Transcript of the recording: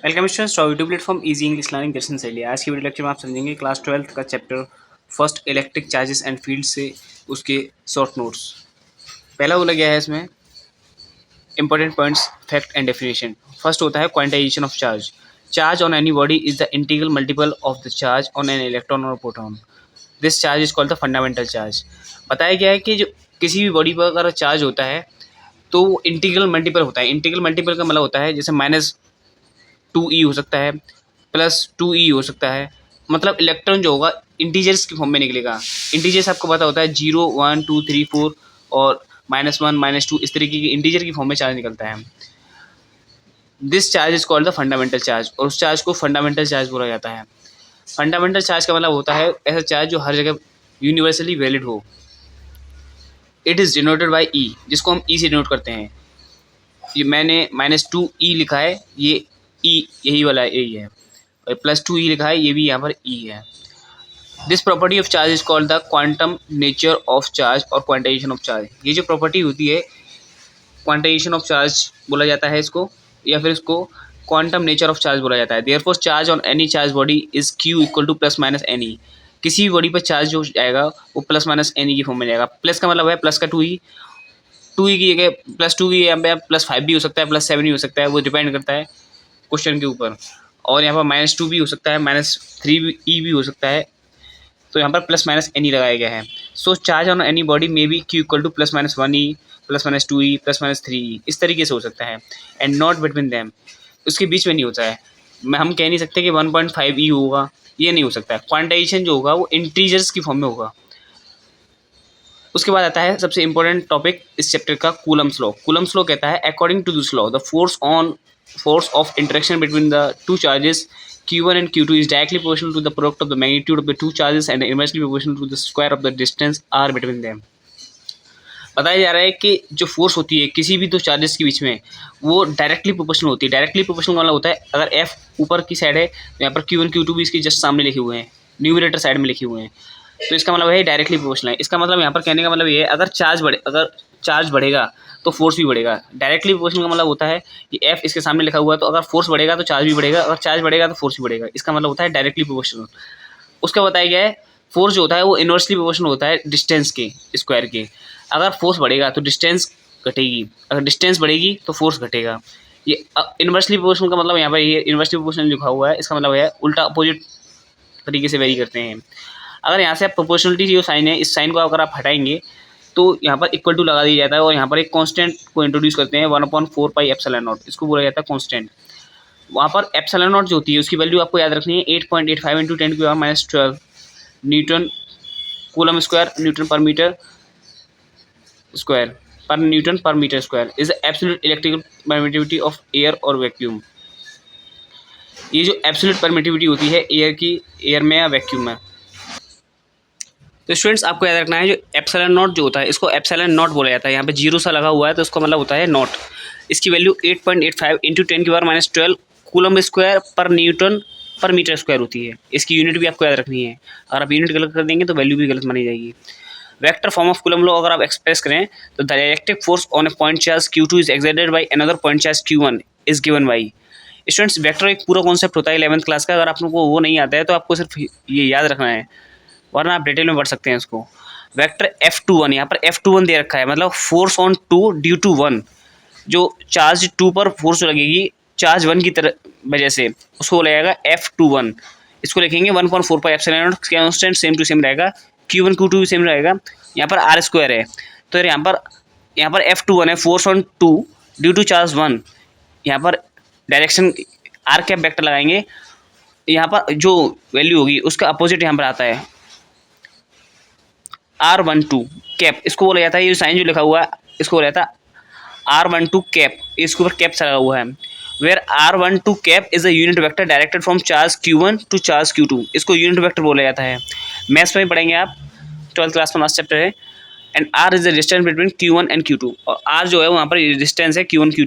Welcome students to YouTube platform easy English learning Darshan Shaili. आज की video lecture में आप समझेंगे क्लास 12th का chapter first electric charges and field से उसके शॉर्ट नोट्स। पहला बोला गया है इसमें important points, fact and definition. First होता है quantization of charge. Charge on any body is the integral multiple of the charge on an electron और proton. This charge is called the fundamental charge. बताया गया है कि जो किसी भी बॉडी पर अगर चार्ज होता है तो वो इंटीग्रल मल्टीपल होता है। इंटीग्रल मल्टीपल का मतलब होता है जैसे -2e हो सकता है, +2e हो सकता है। मतलब इलेक्ट्रॉन जो होगा इंटीजर्स की फॉर्म में निकलेगा। इंटीजर्स आपको पता होता है 0, 1, 2, 3, 4 और -1, -2 इस तरीके की इंटीजर की फॉर्म में चार्ज निकलता है। This charge is called the fundamental charge और उस चार्ज को फंडामेंटल चार्ज बोला जाता है। फंडामेंटल चार्ज का मतलब होता है ऐसा चार्ज जो हर जगह यूनिवर्सली वैलिड हो। It is denoted by E, जिसको हम ई से डिनोट करते हैं। ये मैंने -2e लिखा है, ये ई यही वाला यही है, और +2e लिखा है, ये भी यहाँ पर ई है। This property of charge is called the quantum nature of charge और क्वांटाइजेशन ऑफ चार्ज। ये जो प्रॉपर्टी होती है क्वांटाइजेशन ऑफ चार्ज बोला जाता है इसको, या फिर इसको क्वांटम नेचर ऑफ चार्ज बोला जाता है। Therefore charge on any charge body is Q equal to +-Ne। किसी भी बॉडी पर चार्ज जो जाएगा वो +-Ne की फॉर्म में जाएगा। प्लस का मतलब है प्लस का 2e की जगह +2 की यहाँ पे +5 भी हो सकता है, +7 भी हो सकता है, वो डिपेंड करता है क्वेश्चन के ऊपर। और यहाँ पर -2 भी हो सकता है, -3e भी हो सकता है। तो यहाँ पर +-Ne लगाया गया है। So charge on any body में be Q equal to +-1e, +-2e, +-3e, इस तरीके से हो सकता है। एंड नॉट बिटवीन दैम, उसके बीच में नहीं होता है। हम कह नहीं सकते कि 1.5e होगा, ये नहीं हो सकता है। क्वांटाइजेशन जो होगा वो इंटीजर्स की फॉर्म में होगा। उसके बाद आता है सबसे इंपॉर्टेंट टॉपिक इस चैप्टर का, कूलम्स लॉ। कूलम्स लॉ कहता है according to this law the force of interaction between the two charges Q1 and Q2 is directly proportional to the product of the magnitude of the two charges and inversely proportional to the square of the distance r between them। बताया जा रहा है कि जो force होती है किसी भी दो चार्जेस के बीच में वो डायरेक्टली प्रोपोर्शनल होती है। डायरेक्टली प्रोपोर्शनल वाला होता है अगर F ऊपर की साइड है तो यहाँ पर Q1 Q2 भी इसके जस्ट सामने लिखे हुए हैं, न्यूमरेटर साइड में लिखे हुए हैं, तो इसका मतलब है डायरेक्टली प्रोपोर्शनल है। इसका मतलब यहाँ पर कहने का मतलब ये है अगर चार्ज बढ़ेगा तो फोर्स भी बढ़ेगा। डायरेक्टली प्रोपोर्शनल का मतलब होता है कि F इसके सामने लिखा हुआ है, तो अगर फोर्स बढ़ेगा तो चार्ज भी बढ़ेगा, अगर चार्ज बढ़ेगा तो फोर्स भी बढ़ेगा। इसका मतलब होता है डायरेक्टली प्रोपोर्शनल। उसका बताया गया है फोर्स जो होता है वो इनवर्सली प्रोपोर्शनल होता है डिस्टेंस के स्क्वायर के। अगर फोर्स बढ़ेगा तो डिस्टेंस घटेगी, अगर डिस्टेंस बढ़ेगी तो फोर्स घटेगा। ये इनवर्सली प्रोपोर्शनल का मतलब यहाँ पर ये इनवर्सली प्रोपोर्शनल लिखा हुआ है, इसका मतलब है उल्टा अपोजिट तरीके से वेरी करते हैं। अगर यहाँ से आप प्रोपोर्शनलिटी जो साइन है इस साइन को अगर आप हटाएंगे तो यहाँ पर इक्वल टू लगा दिया जाता है और यहाँ पर एक कांस्टेंट को इंट्रोड्यूस करते हैं 1/4 एप्सिलॉन नॉट, इसको बोला जाता है कांस्टेंट। वहाँ पर एप्सिलॉन नॉट जो होती है उसकी वैल्यू आपको याद रखनी है 8.85 × 10⁻12 न्यूटन कूलम स्क्वायर न्यूटन पर मीटर स्क्वायर पर न्यूटन पर metre square is absolute electrical permittivity of air और वैक्यूम। ये जो एब्सोल्यूट परमिटिविटी होती है एयर में या वैक्यूम में। तो स्टूडेंट्स आपको याद रखना है जो एप्सिलॉन नॉट जो होता है इसको एप्सिलॉन नॉट बोला जाता है। यहाँ पे 0 सा लगा हुआ है तो इसका मतलब होता है नॉट। इसकी वैल्यू 8.85 × 10⁻12 कूलम स्क्वायर पर न्यूटन पर मीटर स्क्वायर होती है। इसकी यूनिट भी आपको याद रखनी है, अगर आप यूनिट गलत कर देंगे तो वैल्यू भी गलत मानी जाएगी। Vector form of coulomb law अगर आप एक्सप्रेस करें तो the electric force on A point charge Q2 is exerted by another point charge Q1 is given by. Students vector एक पूरा कॉन्सेप्ट होता है 11th क्लास का, अगर आप लोगों को वो नहीं आता है तो आपको सिर्फ ये याद रखना है, वरना आप डिटेल में पढ़ सकते हैं इसको। वेक्टर F21, यहाँ पर F21 दे रखा है, मतलब फोर्स ऑन 2 ड्यू टू 1। जो चार्ज 2 पर फोर्स लगेगी चार्ज 1 की तरह वजह से उसको लगेगा F21। इसको लिखेंगे 1/4 epsilon naught, constant same to same रहेगा, Q1 Q2 भी सेम रहेगा। यहाँ पर r² है तो यहाँ पर F21 है, force on 2 due to charge 1। यहाँ पर डायरेक्शन r वेक्टर लगाएंगे, यहाँ पर जो वैल्यू होगी उसका अपोजिट यहाँ पर आता है R12 कैप, इसको बोला जाता है। ये साइन जो लिखा हुआ है इसको बोला जाता है R12 कैप, इसके ऊपर कैप लगा हुआ है। Where R12 cap is a unit vector directed from charge Q1 to charge Q2, इसको यूनिट वेक्टर बोला जाता है। मैथ्स में पढ़ेंगे आप, 12th क्लास में लास्ट चैप्टर है। And R is the distance between Q1 and Q2, और R जो है वहाँ पर डिस्टेंस है Q1 Q2।